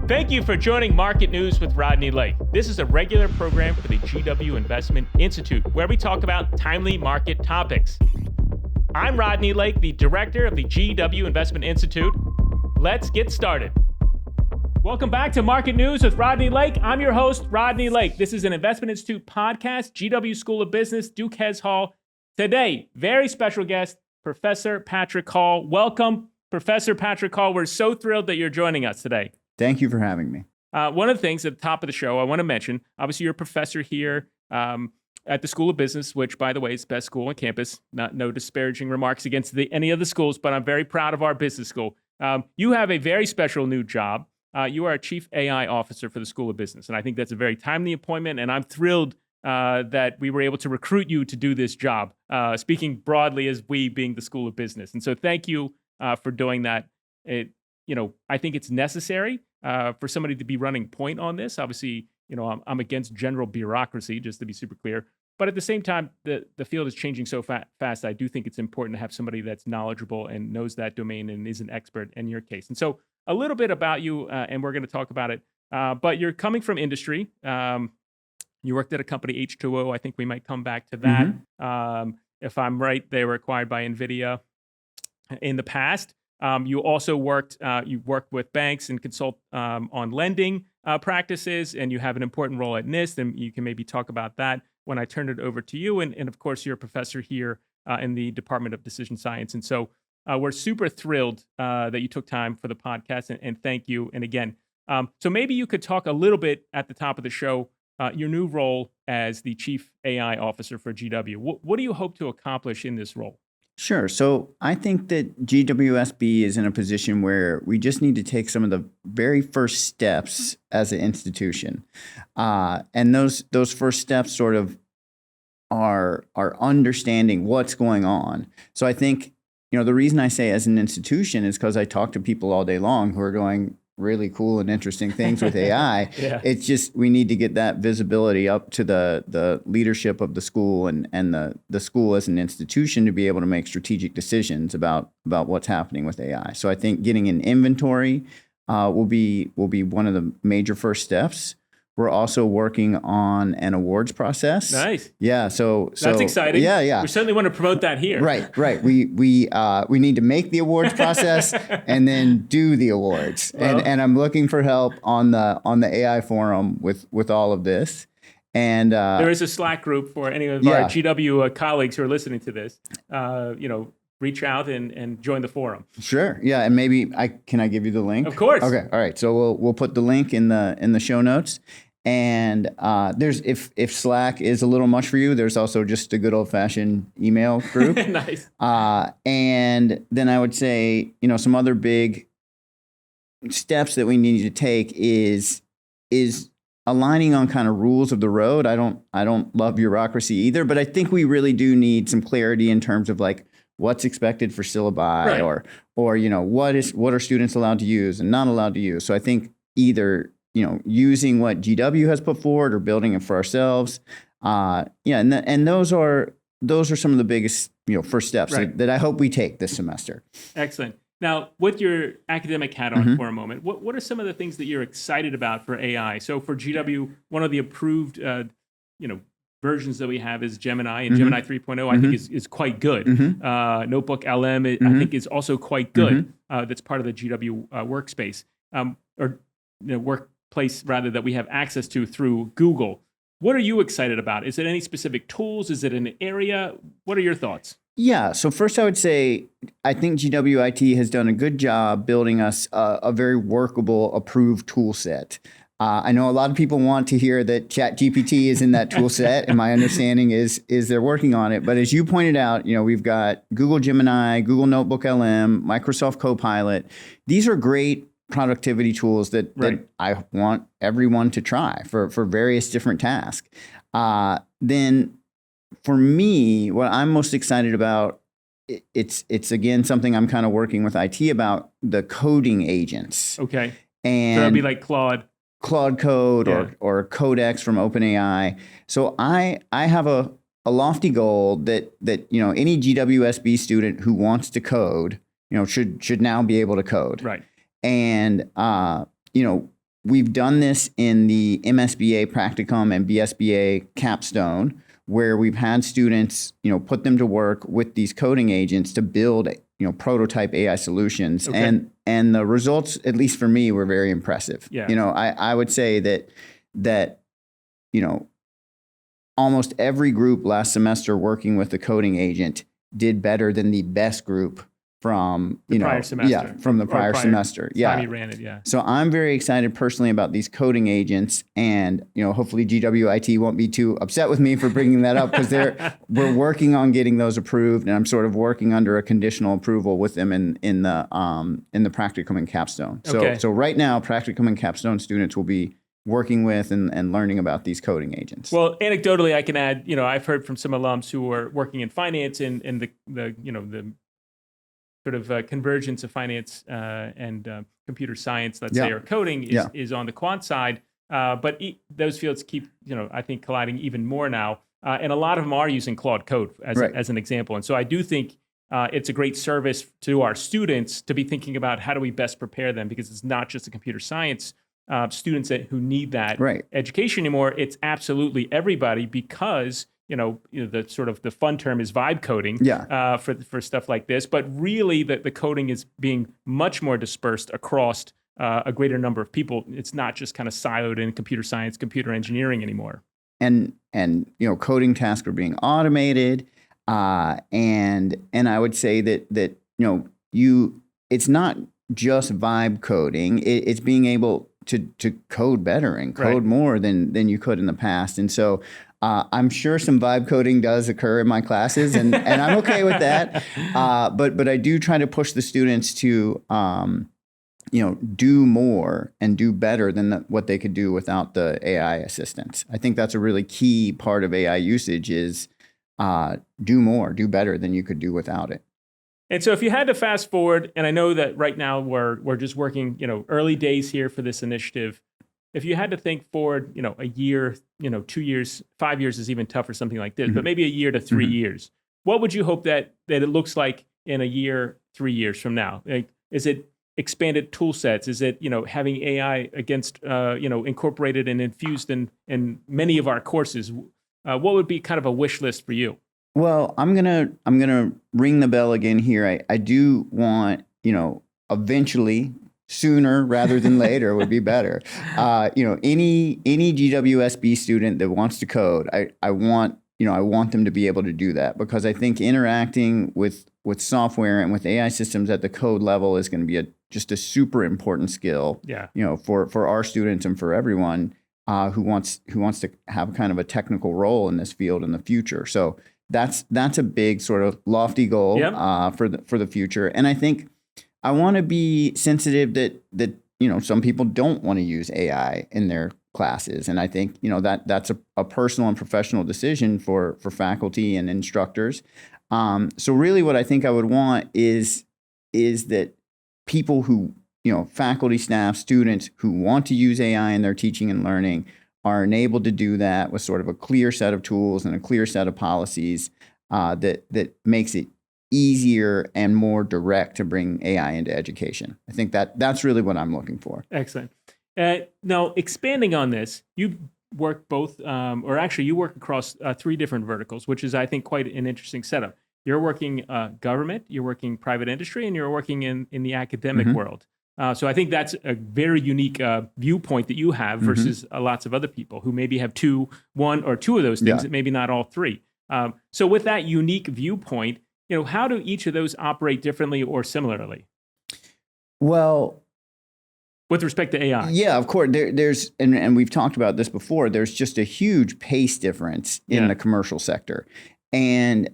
Thank you for joining Market News with Rodney Lake. This is a regular program for the GW Investment Institute, where we talk about timely market topics. I'm Rodney Lake, the director of the GW Investment Institute. Let's get started. Welcome back to Market News with Rodney Lake. I'm your host, Rodney Lake. This is an Investment Institute podcast, GW School of Business, Duquesne Hall. Today, very special guest, Professor Patrick Hall. Welcome, Professor Patrick Hall. We're so thrilled that you're joining us today. Thank you for having me. One of the things at the top of the show I want to mention, obviously you're a professor here at the School of Business, which, by the way, is the best school on campus. No disparaging remarks against any of the schools, but I'm very proud of our business school. You have a very special new job. You are a Chief AI Officer for the School of Business, and I think that's a very timely appointment, and I'm thrilled that we were able to recruit you to do this job, speaking broadly as we being the School of Business. And so thank you for doing that. I think it's necessary for somebody to be running point on this. Obviously, I'm against general bureaucracy, just to be super clear. But at the same time, the field is changing so fast. I do think it's important to have somebody that's knowledgeable and knows that domain and is an expert in your case. And so a little bit about you, and we're going to talk about it. But you're coming from industry. You worked at a company, H2O. I think we might come back to that. Mm-hmm. If I'm right, they were acquired by Nvidia in the past. You also worked with banks and consult on lending practices, and you have an important role at NIST, and you can maybe talk about that when I turn it over to you. And of course, you're a professor here in the Department of Decision Science. And so we're super thrilled that you took time for the podcast, and thank you. And again, so maybe you could talk a little bit at the top of the show, your new role as the Chief AI Officer for GW. What do you hope to accomplish in this role? Sure. So I think that GWSB is in a position where we just need to take some of the very first steps as an institution. And those first steps sort of are understanding what's going on. So I think, the reason I say as an institution is because I talk to people all day long who are doing really cool and interesting things with AI. Yeah. It's just we need to get that visibility up to the leadership of the school and the school as an institution to be able to make strategic decisions about what's happening with AI. So I think getting an inventory will be one of the major first steps. We're also working on an awards process. Nice. Yeah. So that's exciting. Yeah. We certainly want to promote that here. Right. We need to make the awards process and then do the awards. Well, and I'm looking for help on the AI forum with all of this. And there is a Slack group for any of our GW colleagues who are listening to this. Reach out and join the forum. Sure. Yeah. And maybe can I give you the link? Of course. Okay. All right. So we'll put the link in the show notes. And there's if Slack is a little much for you, there's also just a good old fashioned email group. Nice. And then I would say, some other big steps that we need to take is aligning on kind of rules of the road. I don't love bureaucracy either, but I think we really do need some clarity in terms of like what's expected for syllabi, right, or what are students allowed to use and not allowed to use. So I think either using what GW has put forward or building it for ourselves. And those are some of the biggest, first steps that I hope we take this semester. Excellent. Now, with your academic hat on for a moment, what are some of the things that you're excited about for AI? So for GW, one of the approved, versions that we have is Gemini, and Gemini 3.0 I think is quite good. Notebook LM I think is also quite good. That's part of the GW workspace workplace rather that we have access to through Google. What are you excited about? Is it any specific tools? Is it an area? What are your thoughts? Yeah. So first I would say, I think GWIT has done a good job building us a very workable, approved tool set. I know a lot of people want to hear that ChatGPT is in that tool set, and my understanding is they're working on it. But as you pointed out, we've got Google Gemini, Google Notebook LM, Microsoft Copilot. These are great productivity tools that I want everyone to try for various different tasks. Then for me, what I'm most excited about, it's again something I'm kind of working with IT about, the coding agents. Okay. And so that'd be like Claude Code or Codex from OpenAI. So I have a lofty goal that any GWSB student who wants to code, should now be able to code. Right. And we've done this in the MSBA practicum and BSBA capstone, where we've had students, put them to work with these coding agents to build, prototype AI solutions. Okay. And the results, at least for me, were very impressive. Yeah. I would say that almost every group last semester working with the coding agent did better than the best group from the prior semester. Yeah, from the prior semester. Yeah. Time you ran it, yeah. So I'm very excited personally about these coding agents, and hopefully GWIT won't be too upset with me for bringing that up, because we're working on getting those approved, and I'm sort of working under a conditional approval with them in the practicum and capstone. So right now, practicum and capstone students will be working with and learning about these coding agents. Well, anecdotally, I can add, I've heard from some alums who are working in finance, and the sort of convergence of finance and computer science, let's say, or coding is on the quant side. But those fields keep, I think, colliding even more now. And a lot of them are using Claude Code as an example. And so I do think it's a great service to our students to be thinking about how do we best prepare them, because it's not just the computer science students who need that education anymore. It's absolutely everybody, because the sort of the fun term is vibe coding for stuff like this. But really, the coding is being much more dispersed across a greater number of people. It's not just kind of siloed in computer science, computer engineering anymore. And coding tasks are being automated, and I would say that it's not just vibe coding. It's being able to code better and code more than you could in the past. And so I'm sure some vibe coding does occur in my classes, and I'm okay with that. But I do try to push the students to do more and do better than what they could do without the AI assistance. I think that's a really key part of AI usage is do more, do better than you could do without it. And so if you had to fast forward, and I know that right now we're just working, early days here for this initiative. If you had to think forward, a year, 2 years, 5 years is even tougher, something like this, but maybe a year to 3 years, what would you hope that it looks like in a year, 3 years from now? Like, is it expanded tool sets? Is it, having AI incorporated and infused in many of our courses? What would be kind of a wish list for you? Well, I'm gonna ring the bell again here. I do want, eventually, sooner rather than later would be better. Any GWSB student that wants to code, I want them to be able to do that, because I think interacting with software and with AI systems at the code level is going to be just a super important skill. For our students and for everyone who wants to have kind of a technical role in this field in the future. So that's a big sort of lofty goal for the future. And I think I want to be sensitive that some people don't want to use AI in their classes, and I think that's a personal and professional decision for faculty and instructors. So really, what I think I would want is that people who faculty, staff, students who want to use AI in their teaching and learning are enabled to do that with sort of a clear set of tools and a clear set of policies that makes it easier and more direct to bring AI into education. I think that's really what I'm looking for. Excellent. Now, expanding on this, you work both, or actually you work across 3 different verticals, which is, I think, quite an interesting setup. You're working government, you're working private industry, and you're working in the academic world. So I think that's a very unique viewpoint that you have versus lots of other people who maybe have 1 or 2 of those things, maybe not all 3. So with that unique viewpoint, how do each of those operate differently or similarly? Well, with respect to AI. Yeah, of course. There's and we've talked about this before, there's just a huge pace difference in the commercial sector. And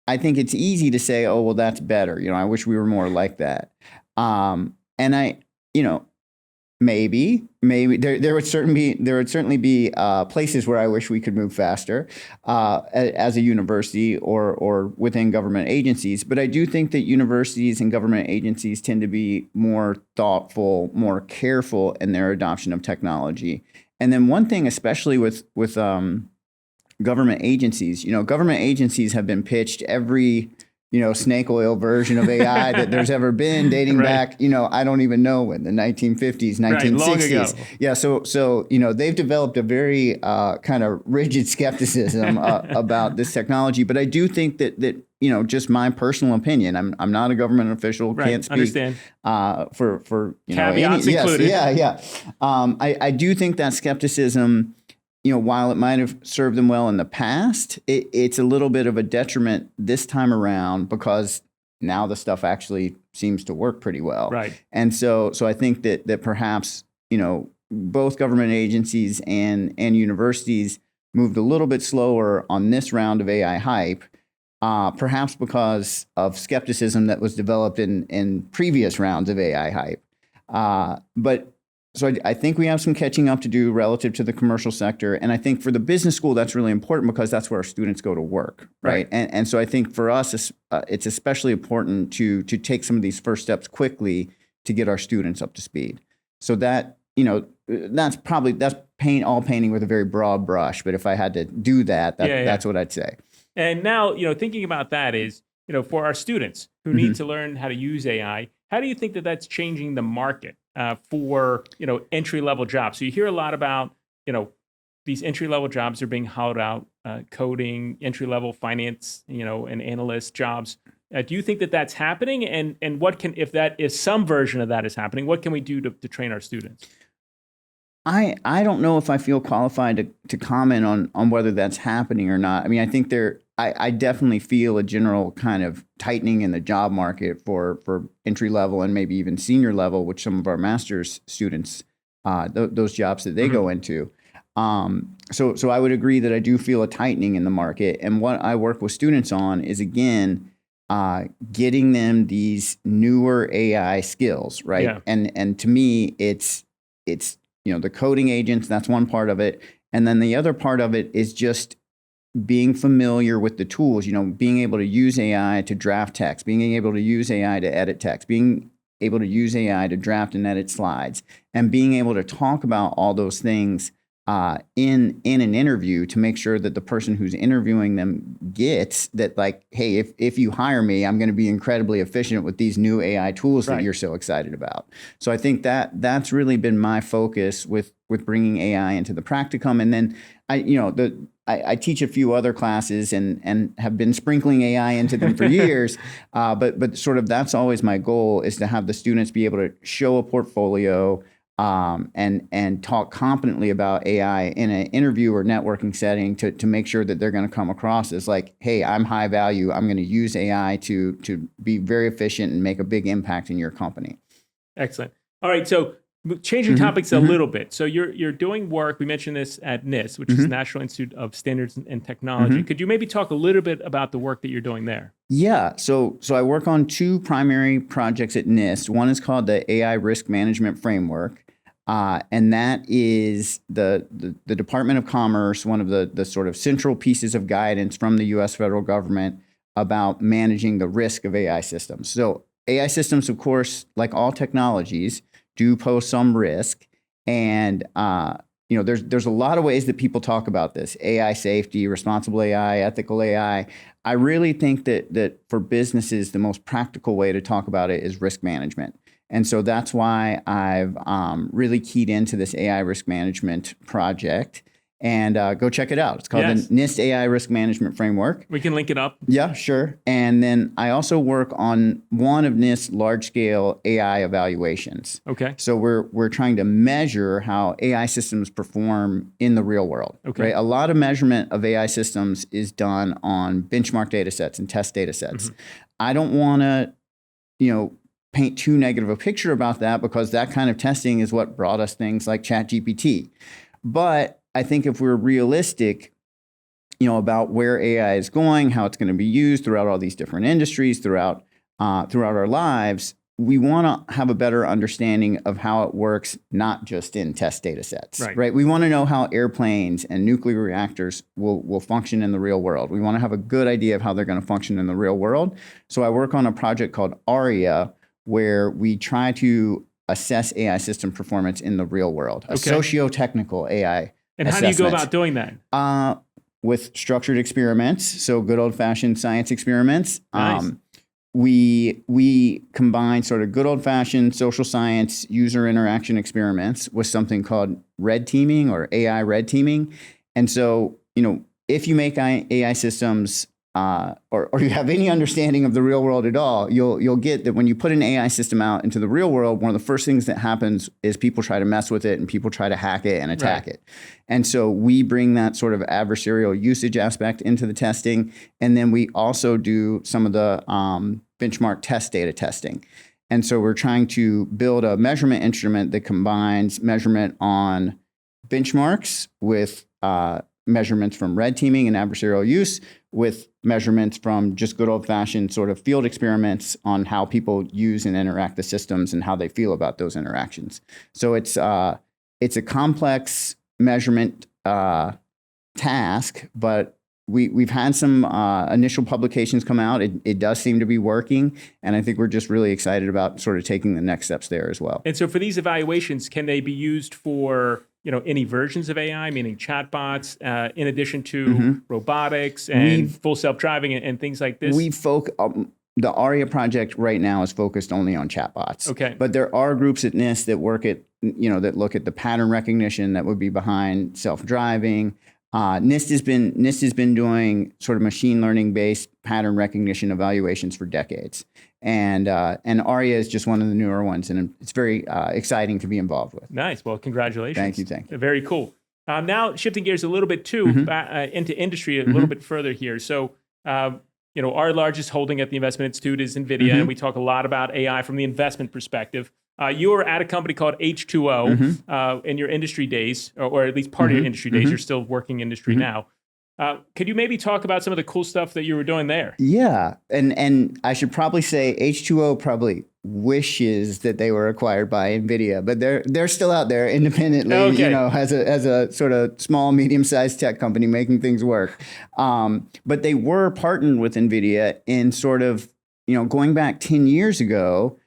I think it's easy to say, oh, well, that's better. I wish we were more like that. And I, maybe there would certainly be places where I wish we could move faster as a university or within government agencies. But I do think that universities and government agencies tend to be more thoughtful, more careful in their adoption of technology. And then one thing, especially with government agencies, government agencies have been pitched every snake oil version of AI that there's ever been, dating back, I don't even know when, the 1950s, 1960s. Long ago. Yeah. So, they've developed a very kind of rigid skepticism about this technology. But I do think that just my personal opinion, I'm not a government official, can't speak Understand. For caveats included. Yeah. I do think that skepticism, while it might have served them well in the past, it's a little bit of a detriment this time around, because now the stuff actually seems to work pretty well. Right. And so I think that perhaps, both government agencies and universities moved a little bit slower on this round of AI hype, perhaps because of skepticism that was developed in previous rounds of AI hype. So I think we have some catching up to do relative to the commercial sector. And I think for the business school, that's really important, because that's where our students go to work, right? And so I think for us, it's especially important to take some of these first steps quickly to get our students up to speed. So that, that's painting with a very broad brush. But if I had to do that, that's what I'd say. And now, thinking about that is, for our students who need to learn how to use AI, how do you think that that's changing the market for, entry-level jobs? So you hear a lot about, these entry-level jobs are being hauled out, coding, entry-level finance, and analyst jobs. Do you think that that's happening? And what if some version of that is happening, what can we do to train our students? I don't know if I feel qualified to comment on whether that's happening or not. I mean, I think I definitely feel a general kind of tightening in the job market for entry level and maybe even senior level, which some of our master's students, those jobs that they go into. So I would agree that I do feel a tightening in the market. And what I work with students on is, again, getting them these newer AI skills, right? Yeah. And to me, it's the coding agents, that's one part of it. And then the other part of it is just being familiar with the tools, being able to use AI to draft text, being able to use AI to edit text, being able to use AI to draft and edit slides, and being able to talk about all those things in an interview to make sure that the person who's interviewing them gets that, like, hey, if you hire me, I'm going to be incredibly efficient with these new AI tools that you're so excited about. So I think that's really been my focus with bringing AI into the practicum. And then I teach a few other classes and have been sprinkling AI into them for years. But sort of that's always my goal, is to have the students be able to show a portfolio and talk competently about AI in an interview or networking setting to make sure that they're going to come across as like, hey, I'm high value. I'm going to use AI to be very efficient and make a big impact in your company. Excellent. All right. So changing topics a little bit. So you're doing work. We mentioned this at NIST, which is National Institute of Standards and Technology. Could you maybe talk a little bit about the work that you're doing there? Yeah. So I work on two primary projects at NIST. One is called the AI Risk Management Framework. And that is the Department of Commerce, one of the sort of central pieces of guidance from the U.S. federal government about managing the risk of AI systems. So AI systems, of course, like all technologies, do pose some risk. And there's a lot of ways that people talk about this: AI safety, responsible AI, ethical AI. I really think that for businesses, the most practical way to talk about it is risk management. And so that's why I've really keyed into this AI risk management project. And go check it out. It's called the NIST AI Risk Management Framework. We can link it up. Yeah, sure. And then I also work on one of NIST's large-scale AI evaluations. Okay. So we're trying to measure how AI systems perform in the real world. Okay. Right? A lot of measurement of AI systems is done on benchmark data sets and test data sets. I don't want to, paint too negative a picture about that, because that kind of testing is what brought us things like ChatGPT. But I think if we're realistic, about where AI is going, how it's going to be used throughout all these different industries, throughout our lives, we want to have a better understanding of how it works, not just in test data sets. Right? We want to know how airplanes and nuclear reactors will function in the real world. We want to have a good idea of how they're going to function in the real world. So I work on a project called ARIA, where we try to assess AI system performance in the real world, a socio-technical AI And how do you go about doing that? with structured experiments, so good old fashioned science experiments. Nice. We combine sort of good old fashioned social science user interaction experiments with something called red teaming or AI red teaming. And so, if you make AI systems or you have any understanding of the real world at all, you'll get that when you put an AI system out into the real world, one of the first things that happens is people try to mess with it and people try to hack it and attack it. And so we bring that sort of adversarial usage aspect into the testing. And then we also do some of the benchmark test data testing. And so we're trying to build a measurement instrument that combines measurement on benchmarks with measurements from red teaming and adversarial use with measurements from just good old-fashioned sort of field experiments on how people use and interact the systems and how they feel about those interactions. So it's a complex measurement task, but we've had some initial publications come out. It does seem to be working, and I think we're just really excited about sort of taking the next steps there as well. And so for these evaluations, can they be used for any versions of AI, meaning chatbots, in addition to robotics and full self-driving and things like this? The ARIA project right now is focused only on chatbots. Okay. But there are groups at NIST that work at, that look at the pattern recognition that would be behind self-driving. NIST has been doing sort of machine learning based pattern recognition evaluations for decades. And ARIA is just one of the newer ones, and it's very exciting to be involved with. Nice. Well, congratulations. Thank you. Very cool. Now, shifting gears a little bit too, into industry a little bit further here. So, our largest holding at the investment institute is Nvidia, and we talk a lot about AI from the investment perspective. You were at a company called H2O in your industry days, or at least part of your industry days. You're still working industry now. Could you maybe talk about some of the cool stuff that you were doing there? Yeah, and I should probably say H2O probably wishes that they were acquired by Nvidia, but they're still out there independently, as a sort of small, medium-sized tech company making things work. But they were partnered with Nvidia in sort of, going back 10 years ago,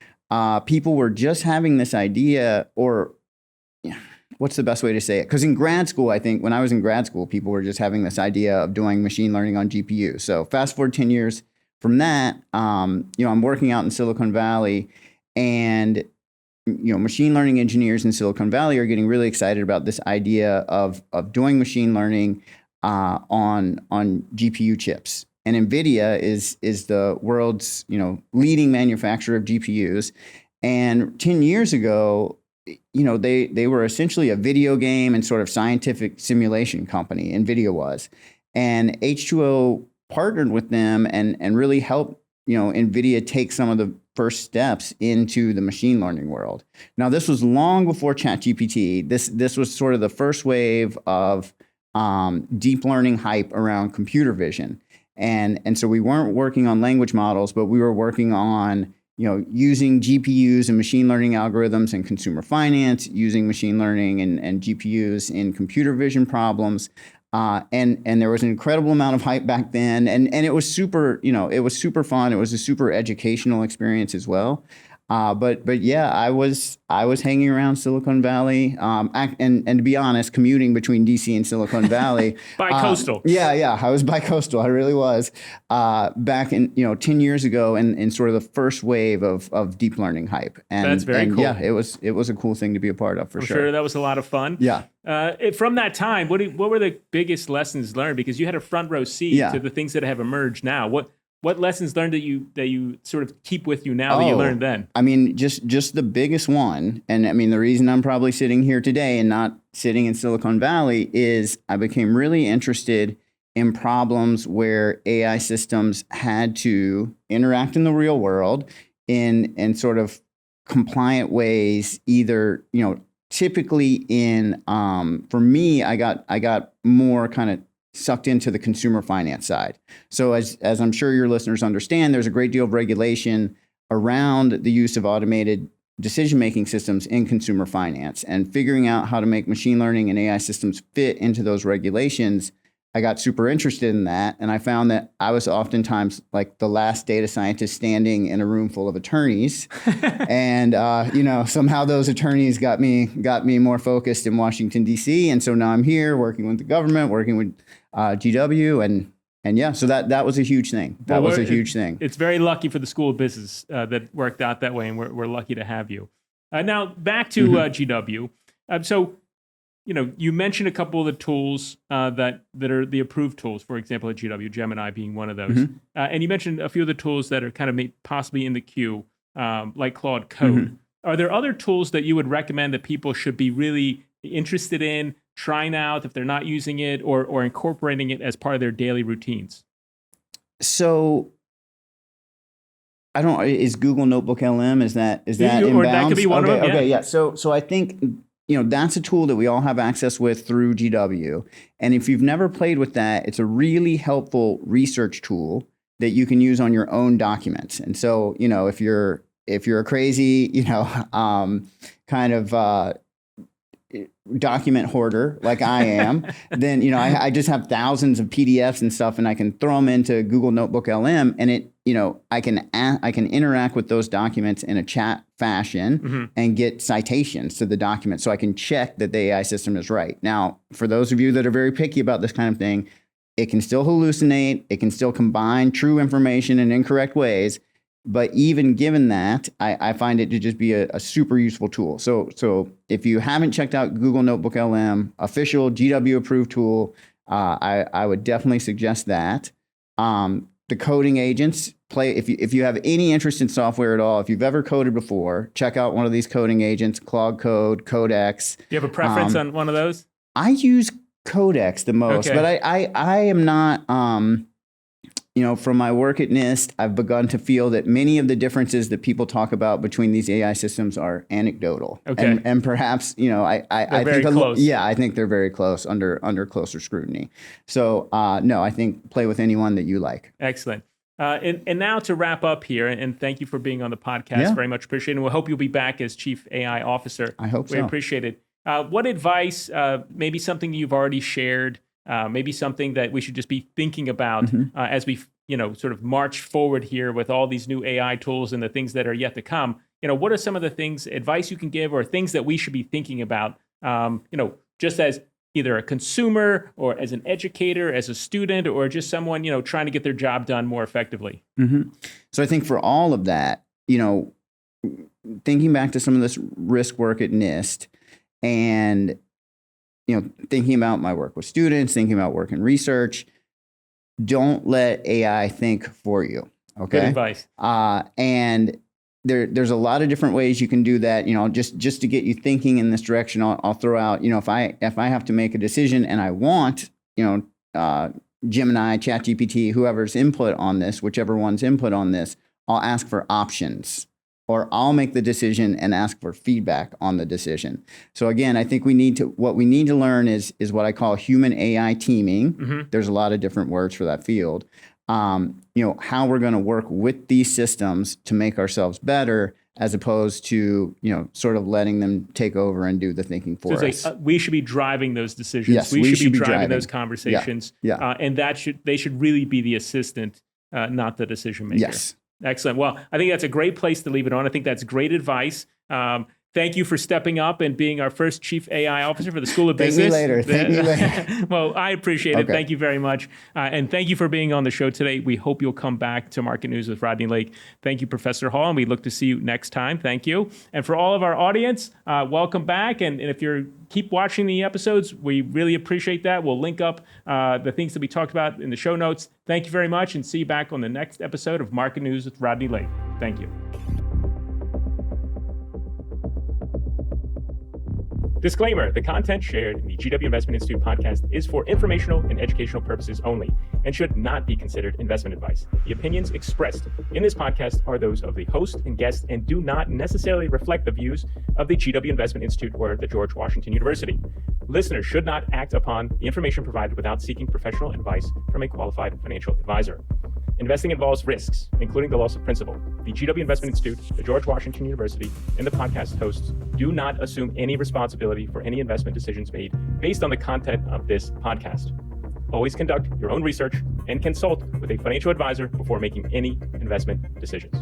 people were just having this idea, or what's the best way to say it? Because in grad school, I think when I was in grad school, people were just having this idea of doing machine learning on GPU. So fast forward 10 years from that, I'm working out in Silicon Valley, and machine learning engineers in Silicon Valley are getting really excited about this idea of doing machine learning on GPU chips. And Nvidia is the world's leading manufacturer of GPUs. And 10 years ago, they were essentially a video game and sort of scientific simulation company. Nvidia was, and H2O partnered with them and really helped Nvidia take some of the first steps into the machine learning world. Now, this was long before ChatGPT. This was sort of the first wave of deep learning hype around computer vision. And so we weren't working on language models, but we were working on, using GPUs and machine learning algorithms in consumer finance, using machine learning and GPUs in computer vision problems. And there was an incredible amount of hype back then. And it was super, it was super fun. It was a super educational experience as well. But yeah, I was hanging around Silicon Valley, and to be honest, commuting between DC and Silicon Valley. Bi-coastal. Yeah, I was bi-coastal. I really was. Back in 10 years ago, in sort of the first wave of deep learning hype. And that's very cool. Yeah, it was a cool thing to be a part of for sure. I'm sure that was a lot of fun. Yeah. From that time, what were the biggest lessons learned? Because you had a front row seat to the things that have emerged now. What lessons learned that you sort of keep with you now that you learned then? I mean, just the biggest one, and I mean, the reason I'm probably sitting here today and not sitting in Silicon Valley is I became really interested in problems where AI systems had to interact in the real world in sort of compliant ways, either, typically in, for me, I got more kind of sucked into the consumer finance side. So as I'm sure your listeners understand, there's a great deal of regulation around the use of automated decision-making systems in consumer finance, and figuring out how to make machine learning and AI systems fit into those regulations I got super interested in that, and I found that I was oftentimes like the last data scientist standing in a room full of attorneys, and somehow those attorneys got me more focused in Washington D.C., and so now I'm here working with the government, working with GW, and yeah, so that was a huge thing. That was a huge thing. It's very lucky for the School of Business that worked out that way, and we're lucky to have you. Now back to GW. So. You mentioned a couple of the tools that are the approved tools, for example, at GW, Gemini being one of those. And you mentioned a few of the tools that are kind of possibly in the queue, like Claude Code. Are there other tools that you would recommend that people should be really interested in, trying out if they're not using it, or incorporating it as part of their daily routines? So I don't. Is Google Notebook LM? Is that inbound? Or that could be one of them. Okay, yeah. So I think. That's a tool that we all have access with through GW. And if you've never played with that, it's a really helpful research tool that you can use on your own documents. And so, if you're a crazy, kind of document hoarder like I am, then, I just have thousands of PDFs and stuff, and I can throw them into Google Notebook LM, and it, I can interact with those documents in a chat fashion and get citations to the document, so I can check that the AI system is right. Now, for those of you that are very picky about this kind of thing, it can still hallucinate, it can still combine true information in incorrect ways. But even given that, I find it to just be a super useful tool. So if you haven't checked out Google Notebook LM, official GW approved tool, I would definitely suggest that. The coding agents if you have any interest in software at all, if you've ever coded before, check out one of these coding agents, Claude Code, Codex. Do you have a preference on one of those? I use Codex the most, but I am not. From my work at NIST, I've begun to feel that many of the differences that people talk about between these AI systems are anecdotal. Okay. And perhaps, I think close. I think they're very close under closer scrutiny. So, no, I think play with anyone that you like. Excellent. And now to wrap up here, and thank you for being on the podcast. Very much appreciated. And we hope you'll be back as Chief AI Officer. I hope so. We appreciate it. What advice, maybe something you've already shared, maybe something that we should just be thinking about as we, sort of march forward here with all these new AI tools and the things that are yet to come. What are some of the advice you can give, or things that we should be thinking about, just as either a consumer or as an educator, as a student, or just someone, trying to get their job done more effectively? So I think for all of that, thinking back to some of this risk work at NIST and, thinking about my work with students, thinking about work in research, don't let AI think for you. Okay. Good advice. And there's a lot of different ways you can do that. Just to get you thinking in this direction, I'll throw out, if I have to make a decision and I want, Gemini, ChatGPT, whoever's input on this, whichever one's input on this, I'll ask for options, or I'll make the decision and ask for feedback on the decision. So again, I think what we need to learn is what I call human AI teaming. There's a lot of different words for that field. How we're going to work with these systems to make ourselves better, as opposed to, sort of letting them take over and do the thinking for us. We should be driving those decisions. Yes, we should be driving those conversations. Yeah. And they should really be the assistant, not the decision maker. Yes. Excellent. Well, I think that's a great place to leave it on. I think that's great advice. Thank you for stepping up and being our first Chief AI Officer for the School of Business. Thank me later. Well, I appreciate it. Thank you very much. And thank you for being on the show today. We hope you'll come back to Market News with Rodney Lake. Thank you, Professor Hall, and we look to see you next time. Thank you. And for all of our audience, welcome back. And if you keep watching the episodes, we really appreciate that. We'll link up the things that we talked about in the show notes. Thank you very much, and see you back on the next episode of Market News with Rodney Lake. Thank you. Disclaimer, the content shared in the GW Investment Institute podcast is for informational and educational purposes only and should not be considered investment advice. The opinions expressed in this podcast are those of the host and guest and do not necessarily reflect the views of the GW Investment Institute or the George Washington University. Listeners should not act upon the information provided without seeking professional advice from a qualified financial advisor. Investing involves risks, including the loss of principal. The GW Investment Institute, the George Washington University, and the podcast hosts do not assume any responsibility for any investment decisions made based on the content of this podcast. Always conduct your own research and consult with a financial advisor before making any investment decisions.